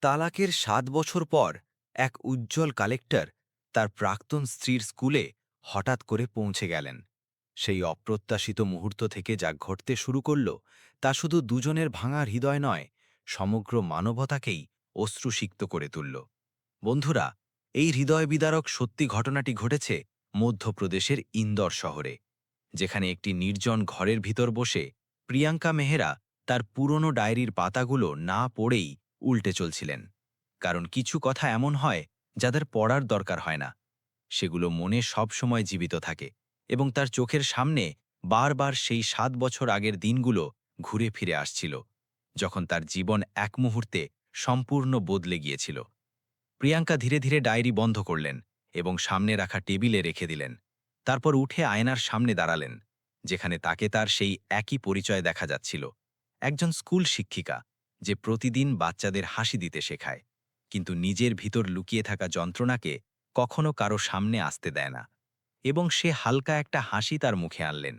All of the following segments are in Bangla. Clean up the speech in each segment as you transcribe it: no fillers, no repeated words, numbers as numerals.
তালাকের ৭ বছর পর এক উজ্জ্বল কালেক্টর তার প্রাক্তন স্ত্রীর স্কুলে হঠাৎ করে পৌঁছে গেলেন। সেই অপ্রত্যাশিত মুহূর্ত থেকে যা ঘটতে শুরু করল তা শুধু দুজনের ভাঙা হৃদয় নয়, সমগ্র মানবতাকেই অশ্রুসিক্ত করে তুলল। বন্ধুরা, এই হৃদয় বিদারক সত্যি ঘটনাটি ঘটেছে মধ্যপ্রদেশের ইন্দোর শহরে, যেখানে একটি নির্জন ঘরের ভিতর বসে প্রিয়াঙ্কা মেহরা তার পুরনো ডায়েরির পাতাগুলো না পড়েই উল্টে চলছিলেন। কারণ কিছু কথা এমন হয় যাদের পড়ার দরকার হয় না, সেগুলো মনে সব সময় জীবিত থাকে এবং তার চোখের সামনে বারবার সেই ৭ বছর আগের দিনগুলো ঘুরে ফিরে আসছিল, যখন তার জীবন এক মুহূর্তে সম্পূর্ণ বদলে গিয়েছিল। প্রিয়াঙ্কা ধীরে ধীরে ডায়েরি বন্ধ করলেন এবং সামনে রাখা টেবিলে রেখে দিলেন। তারপর উঠে আয়নার সামনে দাঁড়ালেন, যেখানে তাকে তার সেই একই পরিচয় দেখা যাচ্ছিল। একজন স্কুল শিক্ষিকা, যে প্রতিদিন বাচ্চাদের হাসি দিতে শেখায়, কিন্তু নিজের ভিতর লুকিয়ে থাকা যন্ত্রণাকে কখনো কারো সামনে আসতে দেয় না। এবং সে হালকা একটা হাসি তার মুখে আনলেন,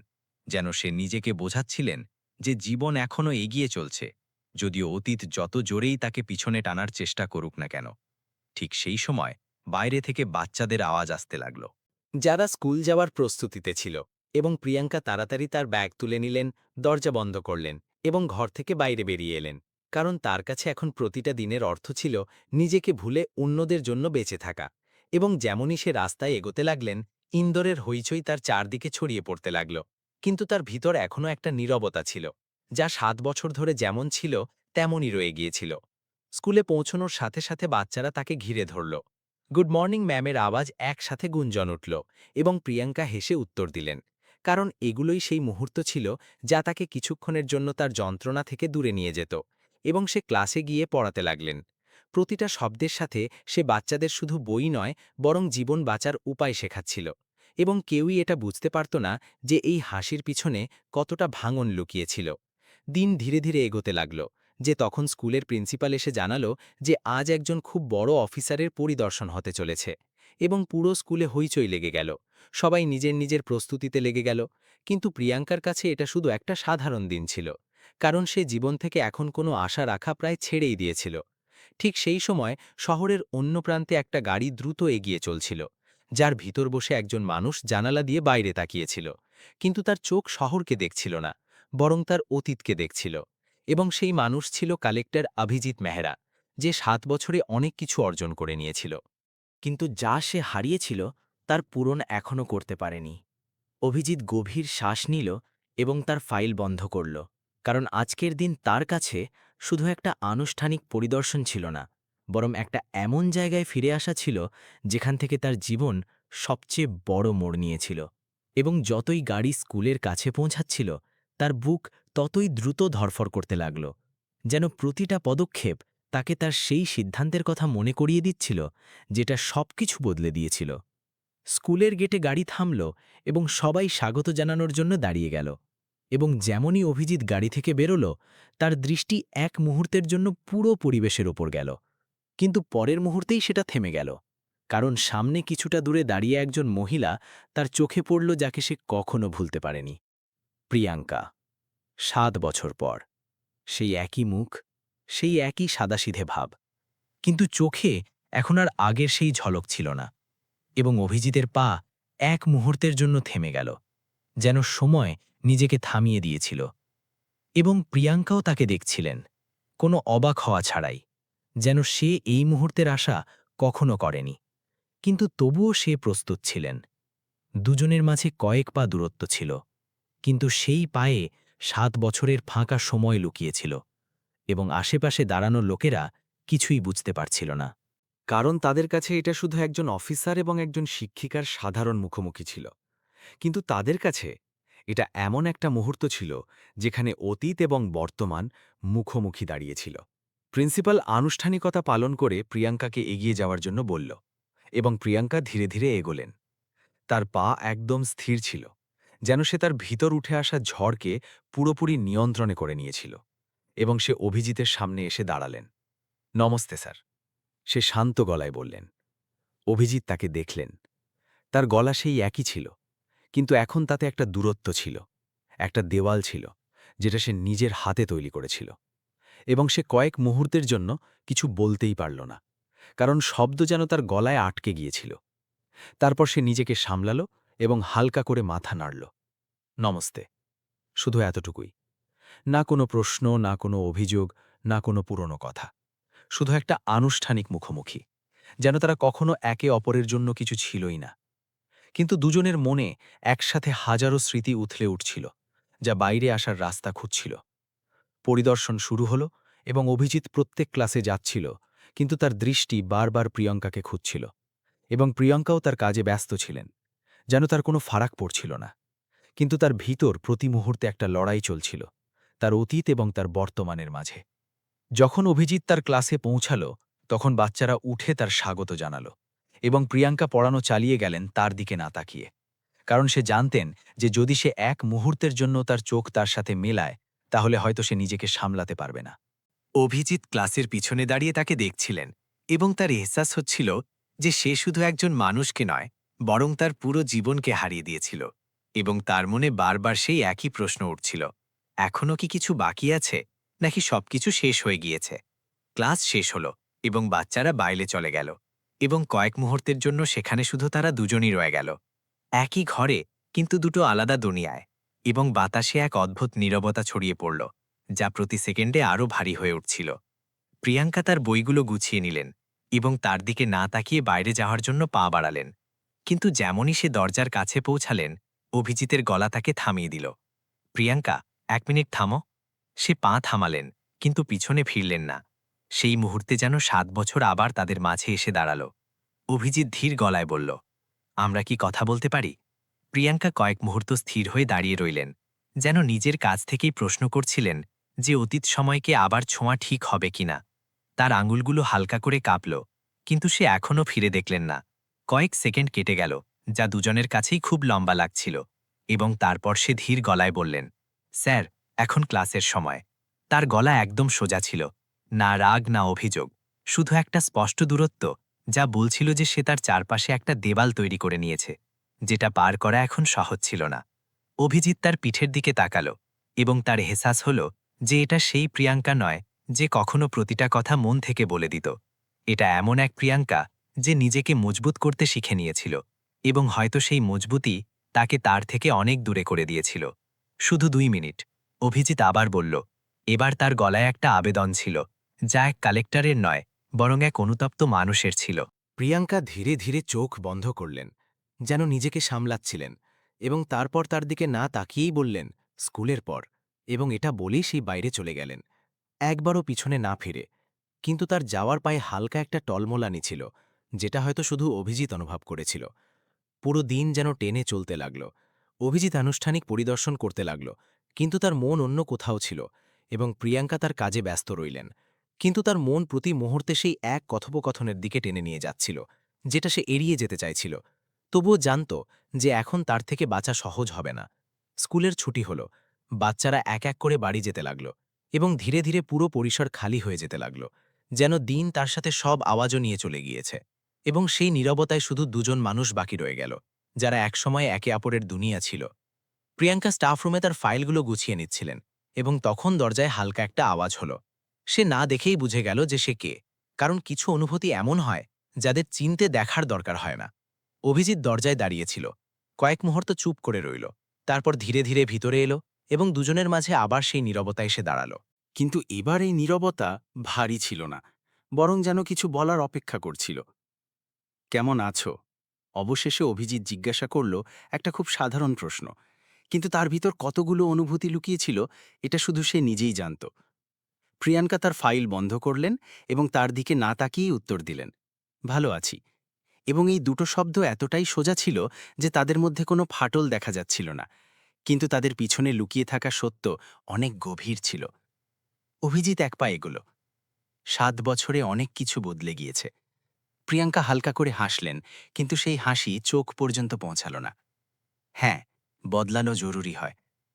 যেন সে নিজেকে বোঝাচ্ছিলেন যে জীবন এখনও এগিয়ে চলছে, যদিও অতীত যত জোরেই তাকে পিছনে টানার চেষ্টা করুক না কেন। ঠিক সেই সময় বাইরে থেকে বাচ্চাদের আওয়াজ আসতে লাগল। যারা স্কুল যাওয়ার প্রস্তুতিতে ছিল এবং প্রিয়াঙ্কা তাড়াতাড়ি তার ব্যাগ তুলে নিলেন, দরজা বন্ধ করলেন এবং ঘর থেকে বাইরে বেরিয়ে এলেন। কারণ তার কাছে এখন প্রতিটা দিনের অর্থ ছিল নিজেকে ভুলে অন্যদের জন্য বেঁচে থাকা। এবং যেমনই সে রাস্তায় এগোতে লাগলেন, ইন্দোরের হইচই তার চারদিকে ছড়িয়ে পড়তে লাগল। কিন্তু তার ভিতর এখনও একটা নীরবতা ছিল, যা ৭ বছর ধরে যেমন ছিল তেমনই রয়ে গিয়েছিল। স্কুলে পৌঁছনোর সাথে সাথে বাচ্চারা তাকে ঘিরে ধরল। গুড মর্নিং ম্যামের আওয়াজ একসাথে গুঞ্জন উঠল এবং প্রিয়াঙ্কা হেসে উত্তর দিলেন। কারণ এগুলোই সেই মুহূর্ত ছিল যা তাকে কিছুক্ষণের জন্য তার যন্ত্রণা থেকে দূরে নিয়ে যেত। এবং সে ক্লাসে গিয়ে পড়াতে লাগলেন। প্রতিটা শব্দের সাথে সে বাচ্চাদের শুধু বই নয়, বরং জীবন বাঁচার উপায় শেখাচ্ছিল। এবং কেউই এটা বুঝতে পারত না যে এই হাসির পিছনে কতটা ভাঙন লুকিয়েছিল। দিন ধীরে ধীরে এগোতে লাগল, যে তখন স্কুলের প্রিন্সিপাল এসে জানালো যে আজ একজন খুব বড় অফিসারের পরিদর্শন হতে চলেছে। এবং পুরো স্কুলে হইচই লেগে গেল। সবাই নিজের নিজের প্রস্তুতিতে লেগে গেল। কিন্তু প্রিয়াঙ্কার কাছে এটা শুধু একটা সাধারণ দিন ছিল, কারণ সে জীবন থেকে এখন কোনো আশা রাখা প্রায় ছেড়েই দিয়েছিল। ঠিক সেই সময় শহরের অন্য প্রান্তে একটা গাড়ি দ্রুত এগিয়ে চলছিল, যার ভিতর বসে একজন মানুষ জানালা দিয়ে বাইরে তাকিয়েছিল। কিন্তু তার চোখ শহরকে দেখছিল না, বরং তার অতীতকে দেখছিল। এবং সেই মানুষ ছিল কালেক্টর অভিজিৎ মেহরা, যে ৭ বছরে অনেক কিছু অর্জন করে নিয়েছিল। কিন্তু যা সে হারিয়েছিল তার পূরণ এখনও করতে পারেনি। অভিজিৎ গভীর শ্বাস নিল এবং তার ফাইল বন্ধ করল। কারণ আজকের দিন তার কাছে শুধু একটা আনুষ্ঠানিক পরিদর্শন ছিল না, বরং একটা এমন জায়গায় ফিরে আসা ছিল যেখান থেকে তার জীবন সবচেয়ে বড় মোড় নিয়েছিল। এবং যতই গাড়ি স্কুলের কাছে পৌঁছাচ্ছিল, তার বুক ততই দ্রুত ধরফর করতে লাগল, যেন প্রতিটা পদক্ষেপ তাকে তার সেই সিদ্ধান্তের কথা মনে করিয়ে দিচ্ছিল যেটা সবকিছু বদলে দিয়েছিল। স্কুলের গেটে গাড়ি থামল এবং সবাই স্বাগত জানানোর জন্য দাঁড়িয়ে গেল। এবং যেমনই অভিজিৎ গাড়ি থেকে বেরোল, তার দৃষ্টি এক মুহূর্তের জন্য পুরো পরিবেশের ওপর গেল। কিন্তু পরের মুহূর্তেই সেটা থেমে গেল, কারণ সামনে কিছুটা দূরে দাঁড়িয়ে একজন মহিলা তার চোখে পড়ল, যাকে সে কখনো ভুলতে পারেনি। প্রিয়াঙ্কা। ৭ বছর পর সেই একই মুখ, সেই একই সাদাসিধে ভাব। কিন্তু চোখে এখন আর আগের সেই ঝলক ছিল না। এবং অভিজিতের পা এক মুহূর্তের জন্য থেমে গেল, যেন সময় নিজেকে থামিয়ে দিয়েছিল। এবং প্রিয়াঙ্কাও তাকে দেখছিলেন, কোনো অবাক হওয়া ছাড়াই, যেন সে এই মুহূর্তের আশা কখনো করেনি। কিন্তু তবুও সে প্রস্তুত ছিলেন। দুজনের মাঝে কয়েক পা দূরত্ব ছিল, কিন্তু সেই পায়ে ৭ বছরের ফাঁকা সময় লুকিয়েছিল। এবং আশেপাশে দাঁড়ানো লোকেরা কিছুই বুঝতে পারছিল না, কারণ তাদের কাছে এটা শুধু একজন অফিসার এবং একজন শিক্ষিকার সাধারণ মুখোমুখি ছিল। কিন্তু তাদের কাছে এটা এমন একটা মুহূর্ত ছিল যেখানে অতীত এবং বর্তমান মুখোমুখি দাঁড়িয়েছিল। প্রিন্সিপাল আনুষ্ঠানিকতা পালন করে প্রিয়াঙ্কাকে এগিয়ে যাওয়ার জন্য বলল, এবং প্রিয়াঙ্কা ধীরে ধীরে এগোলেন। তার পা একদম স্থির ছিল, যেন সে তার ভিতর উঠে আসা ঝড়কে পুরোপুরি নিয়ন্ত্রণে করে নিয়েছিল। এবং সে অভিজিতের সামনে এসে দাঁড়ালেন। নমস্তে স্যার, সে শান্ত গলায় বললেন। অভিজিৎ তাকে দেখলেন। তার গলা সেই একই ছিল, কিন্তু এখন তাতে একটা দূরত্ব ছিল, একটা দেওয়াল ছিল, যেটা সে নিজের হাতে তৈরি করেছিল। এবং সে কয়েক মুহূর্তের জন্য কিছু বলতেই পারল না, কারণ শব্দ যেন তার গলায় আটকে গিয়েছিল। তারপর সে নিজেকে সামলাল এবং হালকা করে মাথা নাড়ল। নমস্তে, শুধু এতটুকুই। না কোনো প্রশ্ন, না কোনো অভিযোগ, না কোনো পুরনো কথা, শুধু একটা আনুষ্ঠানিক মুখোমুখি, যেন তারা কখনো একে অপরের জন্য কিছু ছিলই না। কিন্তু দুজনের মনে একসাথে হাজারো স্মৃতি উথলে উঠছিল, যা বাইরে আসার রাস্তা খুঁজছিল। পরিদর্শন শুরু হলো এবং অভিজিৎ প্রত্যেক ক্লাসে যাচ্ছিল, কিন্তু তার দৃষ্টি বারবার প্রিয়ঙ্কাকে খুঁজছিল, এবং প্রিয়ঙ্কাও তার কাজে ব্যস্ত ছিলেন, যেন তার কোনো ফারাক পড়ছিল না। কিন্তু তার ভিতর প্রতি মুহূর্তে একটা লড়াই চলছিল, তার অতীত এবং তার বর্তমানের মাঝে। যখন অভিজিৎ তার ক্লাসে পৌঁছাল, তখন বাচ্চারা উঠে তার স্বাগত জানাল, এবং প্রিয়াঙ্কা পড়ানো চালিয়ে গেলেন তার দিকে না তাকিয়ে, কারণ সে জানতেন যে যদি সে এক মুহূর্তের জন্য তার চোখ তার সাথে মেলায়, তাহলে হয়তো সে নিজেকে সামলাতে পারবে না। অভিজিৎ ক্লাসের পিছনে দাঁড়িয়ে তাকে দেখছিলেন এবং তার এহসাস হচ্ছিল যে সে শুধু একজন মানুষকে নয়, বরং তার পুরো জীবনকে হারিয়ে দিয়েছিল। এবং তার মনে বারবার সেই একই প্রশ্ন উঠছিল, এখনও কি কিছু বাকি আছে, নাকি সবকিছু শেষ হয়ে গিয়েছে? ক্লাস শেষ হলো এবং বাচ্চারা বাইরে চলে গেল, এবং কয়েক মুহূর্তের জন্য সেখানে শুধু তারা দুজনই রয়ে গেল, একই ঘরে কিন্তু দুটো আলাদা দুনিয়ায়। এবং বাতাসে এক অদ্ভুত নীরবতা ছড়িয়ে পড়ল, যা প্রতি সেকেন্ডে আরও ভারী হয়ে উঠছিল। প্রিয়াঙ্কা তার বইগুলো গুছিয়ে নিলেন এবং তার দিকে না তাকিয়ে বাইরে যাওয়ার জন্য পা বাড়ালেন। কিন্তু যেমনই সে দরজার কাছে পৌঁছালেন, অভিজিতের গলা তাকে থামিয়ে দিল। প্রিয়াঙ্কা, 1 মিনিট থামো। সে পা থামালেন, কিন্তু পিছনে ফিরলেন না। সেই মুহূর্তে যেন 7 বছর আবার তাদের মাঝে এসে দাঁড়াল। অভিজিৎ ধীর গলায় বলল, আমরা কি কথা বলতে পারি? প্রিয়াঙ্কা কয়েক মুহূর্ত স্থির হয়ে দাঁড়িয়ে রইলেন, যেন নিজের কাছ থেকেই প্রশ্ন করছিলেন যে অতীত সময়কে আবার ছোঁয়া ঠিক হবে কিনা। তার আঙুলগুলো হালকা করে কাঁপল, কিন্তু সে এখনও ফিরে দেখলেন না। কয়েক সেকেন্ড কেটে গেল, যা দুজনের কাছেই খুব লম্বা লাগছিল, এবং তারপর সে ধীর গলায় বললেন, স্যার, এখন ক্লাসের সময়। তার গলা একদম সোজা ছিল, না রাগ না অভিযোগ, শুধু একটা স্পষ্ট দূরত্ব, যা বলছিল যে সে তার চারপাশে একটা দেওয়াল তৈরি করে নিয়েছে, যেটা পার করা এখন সহজ ছিল না। অভিজিৎ তার পিঠের দিকে তাকাল, এবং তার এহসাস হল যে এটা সেই প্রিয়াঙ্কা নয় যে কখনো প্রতিটা কথা মন থেকে বলে দিত। এটা এমন এক প্রিয়াঙ্কা যে নিজেকে মজবুত করতে শিখে নিয়েছিল, এবং হয়তো সেই মজবুতি তাকে তার থেকে অনেক দূরে করে দিয়েছিল। শুধু 2 মিনিট, অভিজিৎ আবার বলল। এবার তার গলায় একটা আবেদন ছিল, যা এক কালেক্টরের নয়, বরং এক অনুতপ্ত মানুষের ছিল। প্রিয়াঙ্কা ধীরে ধীরে চোখ বন্ধ করলেন, যেন নিজেকে সামলাচ্ছিলেন, এবং তারপর তার দিকে না তাকিয়েই বললেন, স্কুলের পর, এবং এটা বলেই সেই বাইরে চলে গেলেন, একবারও পিছনে না ফিরে। কিন্তু তার যাওয়ার পায়ে হালকা একটা টলমলানি ছিল, যেটা হয়তো শুধু অভিজিৎ অনুভব করেছিল। পুরো দিন যেন টেনে চলতে লাগল। অভিজিৎ আনুষ্ঠানিক পরিদর্শন করতে লাগল, কিন্তু তার মন অন্য কোথাও ছিল, এবং প্রিয়াঙ্কা তার কাজে ব্যস্ত রইলেন। কিন্তু তার মন প্রতি মুহূর্তে সেই এক কথোপকথনের দিকে টেনে নিয়ে যাচ্ছিল, যেটা সে এড়িয়ে যেতে চাইছিল। তবুও জানত যে এখন তার থেকে বাঁচা সহজ হবে না। স্কুলের ছুটি হল, বাচ্চারা এক এক করে বাড়ি যেতে লাগল, এবং ধীরে ধীরে পুরো পরিসর খালি হয়ে যেতে লাগল, যেন দিন তার সাথে সব আওয়াজও নিয়ে চলে গিয়েছে। এবং সেই নীরবতায় শুধু দুজন মানুষ বাকি রয়ে গেল, যারা একসময় একে অপরের দুনিয়া ছিল। প্রিয়াঙ্কা স্টাফ রুমে তার ফাইলগুলো গুছিয়ে নিচ্ছিলেন, এবং তখন দরজায় হালকা একটা আওয়াজ হলো। সে না দেখেই বুঝে গেল যে সে কে, কারণ কিছু অনুভূতি এমন হয় যাদের চিনতে দেখার দরকার হয় না। অভিজিৎ দরজায় দাঁড়িয়েছিল, কয়েক মুহূর্ত চুপ করে রইল, তারপর ধীরে ধীরে ভিতরে এলো, এবং দুজনের মাঝে আবার সেই নীরবতা এসে দাঁড়াল। কিন্তু এবার এই নীরবতা ভারী ছিল না, বরং যেন কিছু বলার অপেক্ষা করছিল। কেমন আছো? অবশেষে অভিজিৎ জিজ্ঞাসা করল, একটা খুব সাধারণ প্রশ্ন, কিন্তু তার ভিতর কতগুলো অনুভূতি লুকিয়েছিল এটা শুধু সে নিজেই জানত। প্রিয়াঙ্কা তার ফাইল বন্ধ করলেন এবং তার দিকে না তাকিয়েই উত্তর দিলেন, ভালো আছি। এবং এই দুটো শব্দ এতটাই সোজা ছিল যে তাদের মধ্যে কোনো ফাটল দেখা যাচ্ছিল না, কিন্তু তাদের পিছনে লুকিয়ে থাকা সত্য অনেক গভীর ছিল। অভিজিৎ এক পা এগোল। 7 বছরে অনেক কিছু বদলে গিয়েছে। প্রিয়াঙ্কা হালকা করে হাসলেন, কিন্তু সেই হাসি চোখ পর্যন্ত পৌঁছাল না। হ্যাঁ, বদলানো জরুরি হয়,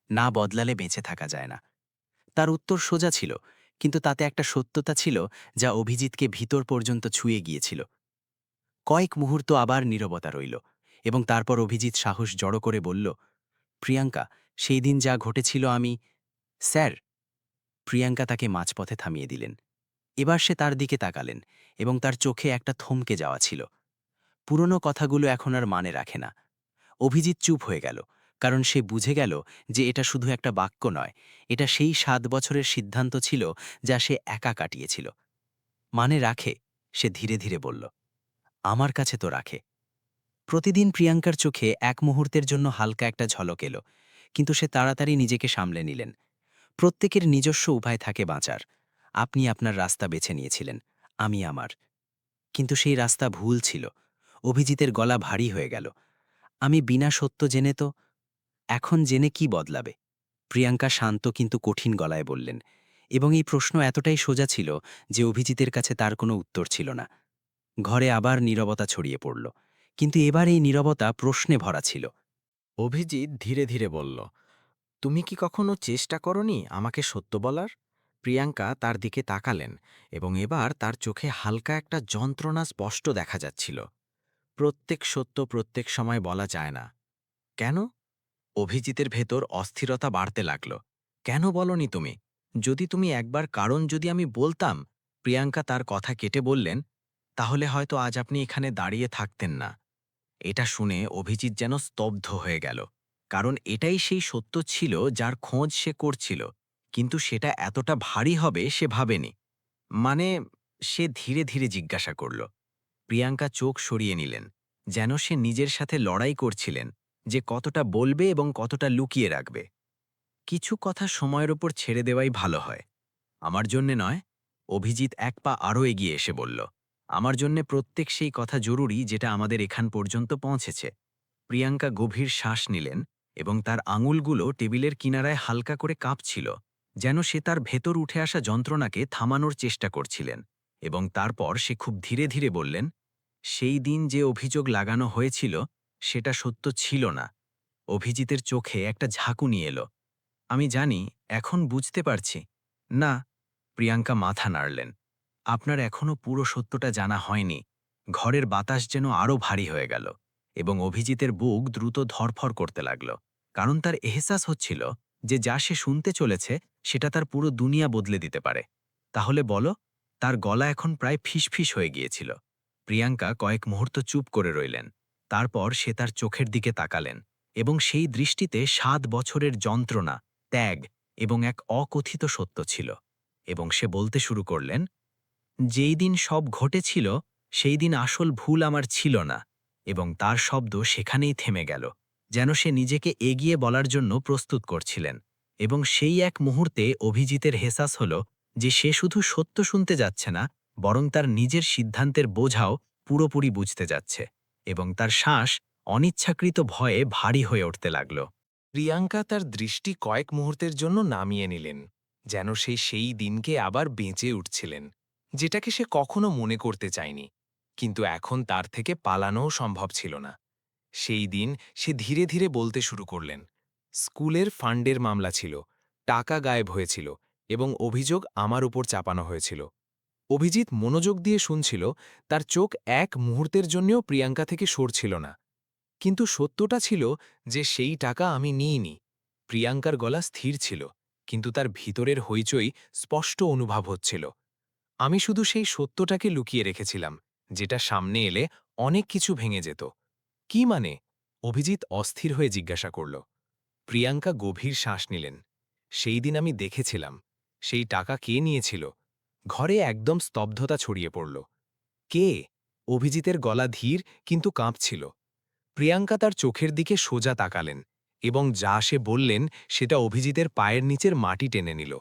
না বদলালে বেঁচে থাকা যায় না। তার উত্তর সোজা ছিল, কিন্তু তাতে একটা সত্যতা ছিল যা অভিজিৎকে ভিতর পর্যন্ত ছুঁয়ে গিয়েছিল। কয়েক মুহূর্ত আবার নীরবতা রইল, এবং তারপর অভিজিৎ সাহস জড়ো করে বলল, প্রিয়াঙ্কা, সেই দিন যা ঘটেছিল স্যার। প্রিয়াঙ্কা তাকে মাঝপথে থামিয়ে দিলেন। এবার সে তার দিকে তাকালেন এবং তার চোখে একটা থমকে যাওয়া ছিল। পুরনো কথাগুলো এখন আর মানে রাখে না। অভিজিৎ চুপ হয়ে গেল, কারণ সে বুঝে গেল যে এটা শুধু একটা বাক্য নয়, এটা সেই 7 বছরের সিদ্ধান্ত ছিল যা সে একা কাটিয়েছিল। মানে রাখে, সে ধীরে ধীরে বলল, আমার কাছে তো রাখে। প্রতিদিন প্রিয়াঙ্কার চোখে এক মুহূর্তের জন্য হালকা একটা ঝলক এলো, কিন্তু সে তাড়াতাড়ি নিজেকে সামলে নিলেন। প্রত্যেকের নিজস্ব উপায় থাকে বাঁচার। আপনি আপনার রাস্তা বেছে নিয়েছিলেন, আমি আমার। কিন্তু সেই রাস্তা ভুল ছিল। অভিজিতের গলা ভারী হয়ে গেল। আমি বিনা সত্য জেনে তো, এখন জেনে কি বদলাবে? প্রিয়াঙ্কা শান্ত কিন্তু কঠিন গলায় বললেন, এবং এই প্রশ্ন এতটাই সোজা ছিল যে অভিজিতের কাছে তার কোনো উত্তর ছিল না। ঘরে আবার নীরবতা ছড়িয়ে পড়ল, কিন্তু এবার এই নীরবতা প্রশ্নে ভরা ছিল। অভিজিৎ ধীরে ধীরে বলল, তুমি কি কখনো চেষ্টা করনি আমাকে সত্য বলার? প্রিয়াঙ্কা তার দিকে তাকালেন, এবং এবার তার চোখে হালকা একটা যন্ত্রণা স্পষ্ট দেখা যাচ্ছিল। প্রত্যেক সত্য প্রত্যেক সময় বলা যায় না। কেন? অভিজিতের ভেতর অস্থিরতা বাড়তে লাগল। কেন বলনি তুমি? যদি তুমি একবার কারণ যদি আমি বলতাম। প্রিয়াঙ্কা তার কথা কেটে বললেন, তাহলে হয়তো আজ আপনি এখানে দাঁড়িয়ে থাকতেন না। এটা শুনে অভিজিৎ যেন স্তব্ধ হয়ে গেল, কারণ এটাই সেই সত্য ছিল যার খোঁজ সে করছিল, কিন্তু সেটা এতটা ভারী হবে সে ভাবেনি। মানে, সে ধীরে ধীরে জিজ্ঞাসা করল। প্রিয়াঙ্কা চোখ সরিয়ে নিলেন, যেন সে নিজের সাথে লড়াই করছিলেন যে কতটা বলবে এবং কতটা লুকিয়ে রাখবে। কিছু কথা সময়ের ওপর ছেড়ে দেওয়াই ভালো হয়। আমার জন্যে নয়। অভিজিৎ এক পা আরও এগিয়ে এসে বলল, আমার জন্যে প্রত্যেক সেই কথা জরুরি যেটা আমাদের এখান পর্যন্ত পৌঁছেছে। প্রিয়াঙ্কা গভীর শ্বাস নিলেন, এবং তার আঙুলগুলো টেবিলের কিনারায় হালকা করে কাঁপছিল, যেন সে তার ভেতর উঠে আসা যন্ত্রণাকে থামানোর চেষ্টা করছিলেন। এবং তারপর সে খুব ধীরে ধীরে বললেন, সেই দিন যে অভিযোগ লাগানো হয়েছিল সেটা সত্য ছিল না। অভিজিতের চোখে একটা ঝাঁকুনি এলো। আমি জানি, এখন বুঝতে পারছি। না। প্রিয়াঙ্কা মাথা নাড়লেন। আপনার এখনো পুরো সত্যটা জানা হয়নি। ঘরের বাতাস যেন আরও ভারী হয়ে গেল, এবং অভিজিতের বুক দ্রুত ধরফর করতে লাগল, কারণ তার এহসাস হচ্ছিল যে যা সে শুনতে চলেছে সেটা তার পুরো দুনিয়া বদলে দিতে পারে। তাহলে বলো। তার গলা এখন প্রায় ফিসফিস হয়ে গিয়েছিল। প্রিয়াঙ্কা কয়েক মুহূর্ত চুপ করে রইলেন। তারপর সে তার চোখের দিকে তাকালেন, এবং সেই দৃষ্টিতে 7 বছরের যন্ত্রণা, ত্যাগ এবং এক অকথিত সত্য ছিল। এবং সে বলতে শুরু করলেন, যেই দিন সব ঘটেছিল সেই দিন আসল ভুল আমার ছিল না। এবং তার শব্দ সেখানেই থেমে গেল, যেন সে নিজেকে এগিয়ে বলার জন্য প্রস্তুত করছিলেন। এবং সেই এক মুহূর্তে অভিজিতের হেসাস হল যে সে শুধু সত্য শুনতে যাচ্ছে না, বরং তার নিজের সিদ্ধান্তের বোঝাও পুরোপুরি বুঝতে যাচ্ছে। এবং তার শ্বাস অনিচ্ছাকৃত ভয়ে ভারী হয়ে উঠতে লাগল। প্রিয়াঙ্কা তার দৃষ্টি কয়েক মুহূর্তের জন্য নামিয়ে নিলেন, যেন সে সেই দিনকে আবার বেঁচে উঠছিলেন, যেটাকে সে কখনো মনে করতে চায়নি, কিন্তু এখন তার থেকে পালানোও সম্ভব ছিল না। সেই দিন সে ধীরে ধীরে বলতে শুরু করলেন, স্কুলের ফান্ডের মামলা ছিল, টাকা গায়েব হয়েছিল, এবং অভিযোগ আমার উপর চাপানো হয়েছিল। অভিজিৎ মনোযোগ দিয়ে শুনছিল, তার চোখ এক মুহূর্তের জন্যও প্রিয়াঙ্কা থেকে সরছিল না। কিন্তু সত্যটা ছিল যে সেই টাকা আমি নিইনি। প্রিয়াঙ্কার গলা স্থির ছিল, কিন্তু তার ভিতরের হইচই স্পষ্ট অনুভব হচ্ছিল। আমি শুধু সেই সত্যটাকে লুকিয়ে রেখেছিলাম, যেটা সামনে এলে অনেক কিছু ভেঙে যেত। কি মানে? অভিজিৎ অস্থির হয়ে জিজ্ঞাসা করল। প্রিয়াঙ্কা গভীর শ্বাস নিলেন। সেই দিন আমি দেখেছিলাম। সেই টাকা কে নিয়েছিল? ঘরে একদম স্তব্ধতা ছড়িয়ে পড়ল। কে? অভিজিতের গলা ধীর কিন্তু কাঁপছিল। প্রিয়াঙ্কা তার চোখের দিকে সোজা তাকালেন, এবং যা সে বললেন সেটা অভিজিতের পায়ের নিচের মাটি টেনে নিল।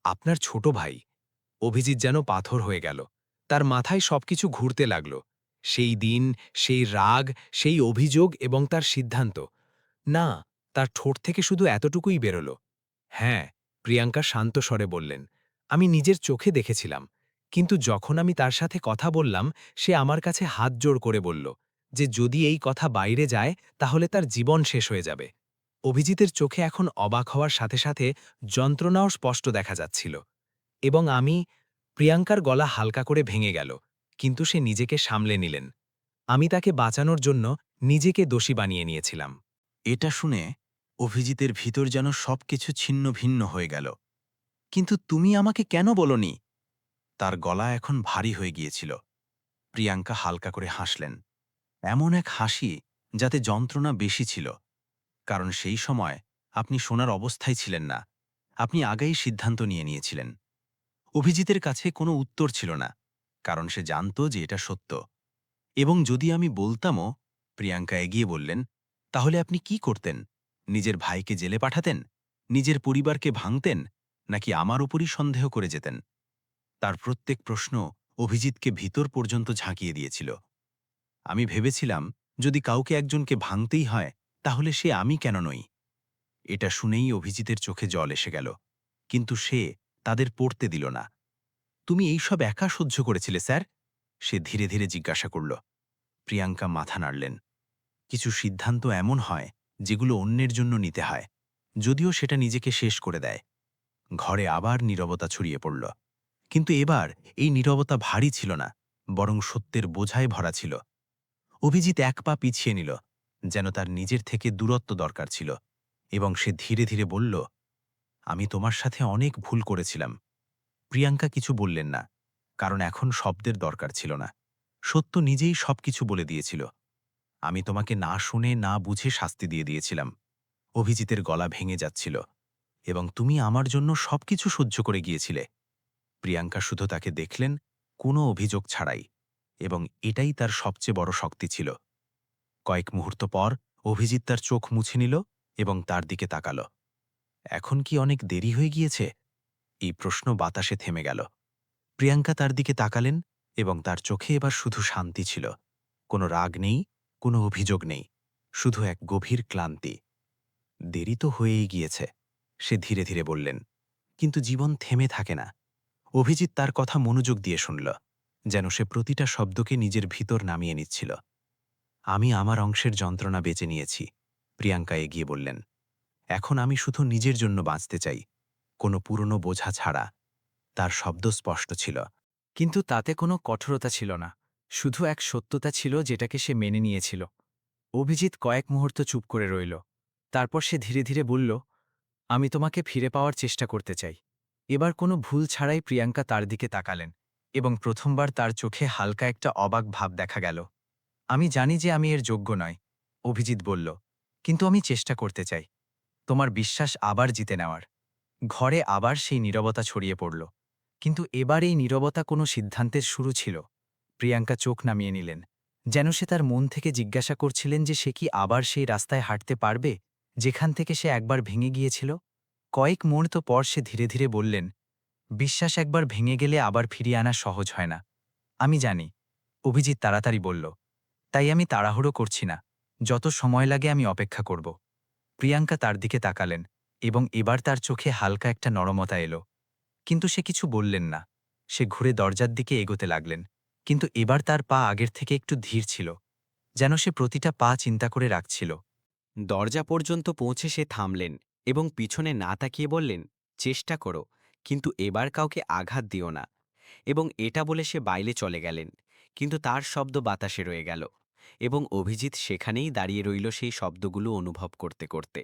আপনার ছোট ভাই। অভিজিৎ যেন পাথর হয়ে গেল। তার মাথায় সবকিছু ঘুরতে লাগল। সেই দিন, সেই রাগ, সেই অভিযোগ এবং তার সিদ্ধান্ত। না, তার ঠোঁট থেকে শুধু এতটুকুই বেরোল। হ্যাঁ, প্রিয়াঙ্কা শান্ত স্বরে বললেন, আমি নিজের চোখে দেখেছিলাম। কিন্তু যখন আমি তার সাথে কথা বললাম, সে আমার কাছে হাত জোড় করে বলল যে যদি এই কথা বাইরে যায় তাহলে তার জীবন শেষ হয়ে যাবে। অভিজিতের চোখে এখন অবাক হওয়ার সাথে সাথে যন্ত্রণাও স্পষ্ট দেখা যাচ্ছিল। এবং প্রিয়াঙ্কার গলা হালকা করে ভেঙে গেল, কিন্তু সে নিজেকে সামলে নিলেন। আমি তাকে বাঁচানোর জন্য নিজেকে দোষী বানিয়ে নিয়েছিলাম। এটা শুনে অভিজিতের ভিতর যেন সবকিছু ছিন্ন ভিন্ন হয়ে গেল। কিন্তু তুমি আমাকে কেন বলনি? তার গলা এখন ভারী হয়ে গিয়েছিল। প্রিয়াঙ্কা হালকা করে হাসলেন, এমন এক হাসি যাতে যন্ত্রণা বেশি ছিল। কারণ সেই সময় আপনি শোনার অবস্থায় ছিলেন না। আপনি আগেই সিদ্ধান্ত নিয়েছিলেন। অভিজিতের কাছে কোনো উত্তর ছিল না, কারণ সে জানত যে এটা সত্য। এবং যদি আমি বলতামও, প্রিয়াঙ্কা এগিয়ে বললেন, তাহলে আপনি কি করতেন? নিজের ভাইকে জেলে পাঠাতেন? নিজের পরিবারকে ভাঙতেন? নাকি আমার উপরই সন্দেহ করে যেতেন? তার প্রত্যেক প্রশ্ন অভিজিৎকে ভিতর পর্যন্ত ঝাঁকিয়ে দিয়েছিল। আমি ভেবেছিলাম, যদি কাউকে একজনকে ভাঙতেই হয়, তাহলে সে আমি কেন নই? এটা শুনেই অভিজিতের চোখে জল এসে গেল, কিন্তু সে তাদের পড়তে দিল না। তুমি এইসব একা সহ্য করেছিলে, স্যার? সে ধীরে ধীরে জিজ্ঞাসা করল। প্রিয়াঙ্কা মাথা নাড়লেন। কিছু সিদ্ধান্ত এমন হয় যেগুলো অন্যের জন্য নিতে হয়, যদিও সেটা নিজেকে শেষ করে দেয়। ঘরে আবার নীরবতা ছড়িয়ে পড়ল, কিন্তু এবার এই নীরবতা ভারী ছিল না, বরং সত্যের বোঝায় ভরা ছিল। অভিজিৎ এক পা পিছিয়ে নিল, যেন তার নিজের থেকে দূরত্ব দরকার ছিল, এবং সে ধীরে ধীরে বলল, আমি তোমার সাথে অনেক ভুল করেছিলাম। প্রিয়াঙ্কা কিছু বললেন না, কারণ এখন শব্দের দরকার ছিল না। সত্য নিজেই সবকিছু বলে দিয়েছিল। আমি তোমাকে না শুনে না বুঝে শাস্তি দিয়ে দিয়েছিলাম। অভিজিতের গলা ভেঙে যাচ্ছিল, এবং তুমি আমার জন্য সবকিছু সহ্য করে গিয়েছিলে। প্রিয়াঙ্কা শুধু তাকে দেখলেন, কোনো অভিযোগ ছাড়াই, এবং এটাই তার সবচেয়ে বড় শক্তি ছিল। কয়েক মুহূর্ত পর অভিজিৎ তার চোখ মুছে নিল এবং তার দিকে তাকাল। এখন কি অনেক দেরি হয়ে গিয়েছে? এই প্রশ্ন বাতাসে থেমে গেল। প্রিয়াঙ্কা তার দিকে তাকালেন, এবং তার চোখে এবার শুধু শান্তি ছিল। কোনো রাগ নেই, কোনো অভিযোগ নেই, শুধু এক গভীর ক্লান্তি। দেরি তো হয়েই গিয়েছে, সে ধীরে ধীরে বললেন, কিন্তু জীবন থেমে থাকে না। অভিজিৎ তার কথা মনোযোগ দিয়ে শুনল, যেন সে প্রতিটা শব্দকে নিজের ভিতর নামিয়ে নিচ্ছিল। আমি আমার অংশের যন্ত্রণা বেঁচে নিয়েছি, প্রিয়াঙ্কা এগিয়ে বললেন। এখন আমি শুধু নিজের জন্য বাঁচতে চাই, কোনো পুরনো বোঝা ছাড়া। তার শব্দ স্পষ্ট ছিল। কিন্তু তাতে কোনো কঠোরতা ছিল না, শুধু এক সত্যতা ছিল যেটাকে সে মেনে নিয়েছিল। অভিজিৎ কয়েক মুহূর্ত চুপ করে রইল। তারপর সে ধীরে ধীরে বলল, আমি তোমাকে ফিরে পাওয়ার চেষ্টা করতে চাই। এবার কোনো ভুল ছাড়াই প্রিয়াঙ্কা তার দিকে তাকালেন, এবং প্রথমবার তার চোখে হালকা একটা অবাক ভাব দেখা গেল। আমি জানি যে আমি এর যোগ্য নয়, অভিজিৎ বলল, কিন্তু আমি চেষ্টা করতে চাই তোমার বিশ্বাস আবার জিতে নেওয়ার। ঘরে আবার সেই নীরবতা ছড়িয়ে পড়ল, কিন্তু এবার এই নীরবতা কোনো সিদ্ধান্তের শুরু ছিল। প্রিয়াঙ্কা চোখ নামিয়ে নিলেন, যেন সে তার মন থেকে জিজ্ঞাসা করছিলেন যে সে কি আবার সেই রাস্তায় হাঁটতে পারবে যেখান থেকে সে একবার ভেঙে গিয়েছিল। কয়েক মুহূর্ত পর সে ধীরে ধীরে বললেন, বিশ্বাস একবার ভেঙে গেলে আবার ফিরিয়ে আনা সহজ হয় না। আমি জানি, অভিজিৎ তাড়াতাড়ি বলল, তাই আমি তাড়াহুড়ো করছি না, যত সময় লাগে আমি অপেক্ষা করব। প্রিয়াঙ্কা তার দিকে তাকালেন, এবং এবার তার চোখে হালকা একটা নরমতা এলো। কিন্তু সে কিছু বললেন না। সে ঘুরে দরজার দিকে এগোতে লাগলেন, কিন্তু এবার তার পা আগের থেকে একটু ধীর ছিল, যেন সে প্রতিটা পা চিন্তা করে রাখছিল। দরজা পর্যন্ত পৌঁছে সে থামলেন এবং পিছনে না তাকিয়ে বললেন, চেষ্টা করো, কিন্তু এবার কাউকে আঘাত দিও না। এবং এটা বলে সে বাইরে চলে গেলেন, কিন্তু তার শব্দ বাতাসে রয়ে গেল, এবং অভিজিৎ সেখানেই দাঁড়িয়ে রইল সেই শব্দগুলো অনুভব করতে করতে,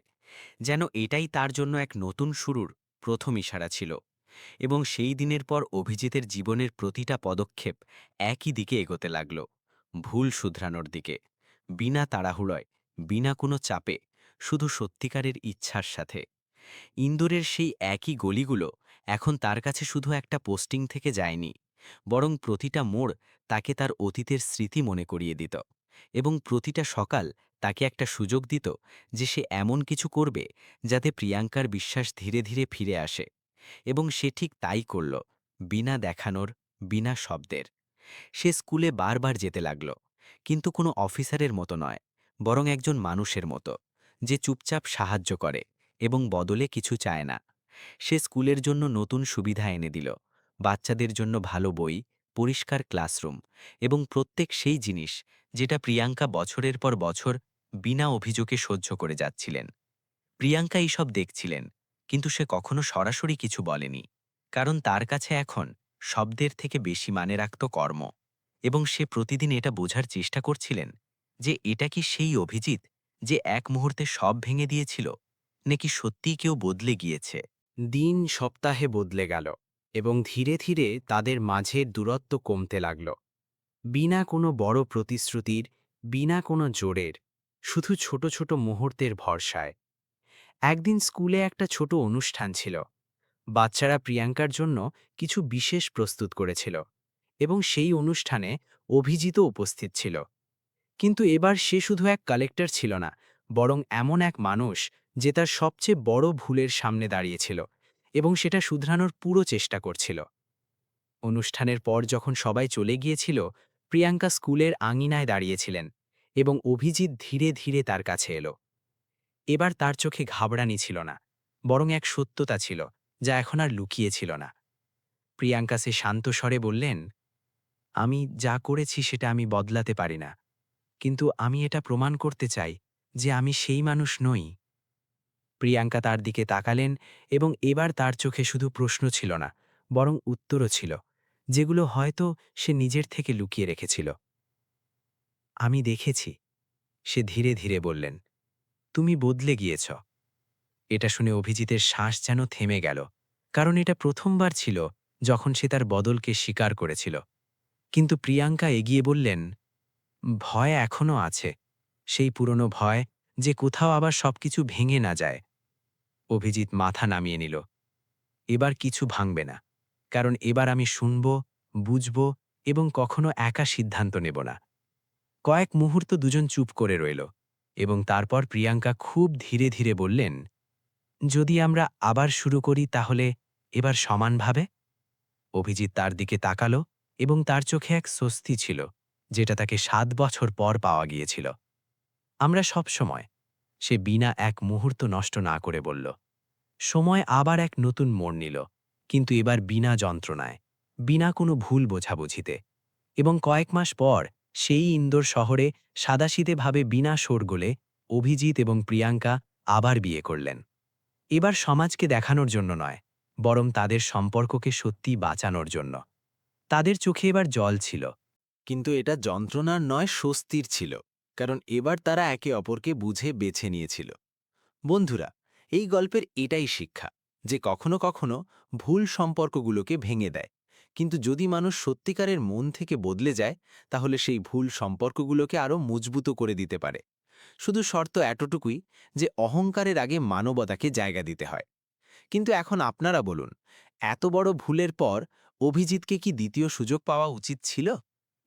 যেন এটাই তার জন্য এক নতুন শুরুর প্রথম ইশারা ছিল। এবং সেই দিনের পর অভিজিতের জীবনের প্রতিটা পদক্ষেপ একই দিকে এগোতে লাগল, ভুল শুধরানোর দিকে, বিনা তাড়াহুড়োয়, বিনা কোনো চাপে, শুধু সত্যিকারের ইচ্ছার সাথে। ইন্দোরের সেই একই গলিগুলো এখন তার কাছে শুধু একটা পোস্টিং থেকে যায়নি, বরং প্রতিটা মোড় তাকে তার অতীতের স্মৃতি মনে করিয়ে দিত, এবং প্রতিটা সকাল তাকে একটা সুযোগ দিত যে সে এমন কিছু করবে যাতে প্রিয়াঙ্কার বিশ্বাস ধীরে ধীরে ফিরে আসে। এবং সে ঠিক তাই করল, বিনা দেখানোর, বিনা শব্দের। সে স্কুলে বারবার যেতে লাগল, কিন্তু কোনো অফিসারের মতো নয়, বরং একজন মানুষের মতো, যে চুপচাপ সাহায্য করে এবং বদলে কিছু চায় না। সে স্কুলের জন্য নতুন সুবিধা এনে দিল, বাচ্চাদের জন্য ভালো বই, পরিষ্কার ক্লাসরুম, এবং প্রত্যেক সেই জিনিস যেটা প্রিয়াঙ্কা বছরের পর বছর বিনা অভিযোগে সহ্য করে যাচ্ছিলেন। প্রিয়াঙ্কা এইসব দেখছিলেন, কিন্তু সে কখনো সরাসরি কিছু বলেনি, কারণ তার কাছে এখন শব্দের থেকে বেশি মানে রাখত কর্ম। এবং সে প্রতিদিন এটা বোঝার চেষ্টা করছিলেন যে এটা কি সেই অভিজিৎ যে এক মুহূর্তে সব ভেঙে দিয়েছিল, নাকি সত্যিই কেউ বদলে গিয়েছে। দিন সপ্তাহে বদলে গেল এবং ধীরে ধীরে তাদের মাঝের দূরত্ব কমতে লাগল। বিনা কোনো বড় প্রতিশ্রুতির, বিনা কোনো জোরের, শুধু ছোট ছোট মুহূর্তের ভরসায়। একদিন স্কুলে একটা ছোট অনুষ্ঠান ছিল। বাচ্চারা প্রিয়াঙ্কার জন্য কিছু বিশেষ প্রস্তুত করেছিল এবং সেই অনুষ্ঠানে অভিজিতও উপস্থিত ছিল। কিন্তু এবার সে শুধু এক কালেক্টর ছিল না, বরং এমন এক মানুষ যে তার সবচেয়ে বড় ভুলের সামনে দাঁড়িয়েছিল এবং সেটা শুধরানোর পুরো চেষ্টা করছিল। অনুষ্ঠানের পর যখন সবাই চলে গিয়েছিল, প্রিয়াঙ্কা স্কুলের আঙিনায় দাঁড়িয়েছিলেন এবং অভিজিৎ ধীরে ধীরে তার কাছে এলো। এবার তার চোখে ঘাবড়ানি ছিল না, বরং এক সত্যতা ছিল যা এখন আর লুকিয়ে ছিল না। প্রিয়াঙ্কা সে শান্ত স্বরে বললেন, আমি যা করেছি সেটা আমি বদলাতে পারি না, কিন্তু আমি এটা প্রমাণ করতে চাই যে আমি সেই মানুষ নই। প্রিয়াঙ্কা তার দিকে তাকালেন এবং এবার তার চোখে শুধু প্রশ্ন ছিল না, বরং উত্তরও ছিল, যেগুলো হয়তো সে নিজের থেকে লুকিয়ে রেখেছিল। আমি দেখেছি, সে ধীরে ধীরে বললেন, তুমি বদলে গিয়েছ। এটা শুনে অভিজিতের শ্বাস যেন থেমে গেল, কারণ এটা প্রথমবার ছিল যখন সে তার বদলকে স্বীকার করেছিল। কিন্তু প্রিয়াঙ্কা এগিয়ে বললেন, ভয় এখনও আছে, সেই পুরনো ভয় যে কোথাও আবার সবকিছু ভেঙে না যায়। অভিজিৎ মাথা নামিয়ে নিল। এবার কিছু ভাঙবে না, কারণ এবার আমি শুনব, বুঝব এবং কখনো একা সিদ্ধান্ত নেব না। কয়েক মুহূর্ত দুজন চুপ করে রইল এবং তারপর প্রিয়াঙ্কা খুব ধীরে ধীরে বললেন, যদি আমরা আবার শুরু করি তাহলে এবার সমানভাবে। অভিজিৎ তার দিকে তাকালো এবং তার চোখে এক স্বস্তি ছিল, যেটা তাকে 7 বছর পর পাওয়া গিয়েছিল। আমরা সব সময়, সে বিনা এক মুহূর্ত নষ্ট না করে বলল। সময় আবার এক নতুন মোড় নিল, কিন্তু এবার বিনা যন্ত্রণায়, বিনা কোনো ভুল বোঝাবুঝিতে। এবং কয়েক মাস পর সেই ইন্দোর শহরে সাদাসিধেভাবে বিনা শোরগোলে অভিজিৎ এবং প্রিয়াঙ্কা আবার বিয়ে করলেন। এবার সমাজকে দেখানোর জন্য নয়, বরং তাদের সম্পর্ককে সত্যি বাঁচানোর জন্য। তাদের চোখে এবার জল ছিল। কিন্তু এটা যন্ত্রণার নয়, স্বস্তির ছিল, কারণ এবার তারা একে অপরকে বুঝে বেছে নিয়েছিল। বন্ধুরা, এই গল্পের এটাই শিক্ষা, যে কখনো কখনো ভুল সম্পর্কগুলোকে ভেঙে দেয়, কিন্তু যদি মানুষ সত্যিকারের মন থেকে বদলে যায়, তাহলে সেই ভুল সম্পর্কগুলোকে আরও মজবুত করে দিতে পারে। শুধু শর্ত এতটুকুই যে অহংকারের আগে মানবতাকে জায়গা দিতে হয়। কিন্তু এখন আপনারা বলুন, এত বড় ভুলের পর অভিজিৎকে কি দ্বিতীয় সুযোগ পাওয়া উচিত ছিল?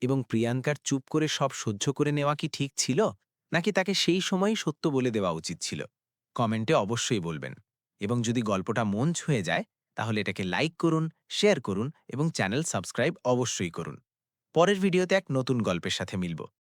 এবং প্রিয়াঙ্কার চুপ করে সব সহ্য করে নেওয়া কি ঠিক ছিল, নাকি তাকে সেই সময়ই সত্য বলে দেওয়া উচিত ছিল? কমেন্টে অবশ্যই বলবেন। এবং যদি গল্পটা মন ছুঁয়ে যায়, তাহলে এটাকে লাইক করুন, শেয়ার করুন এবং চ্যানেল সাবস্ক্রাইব অবশ্যই করুন। পরের ভিডিওতে এক নতুন গল্পের সাথে মিলব।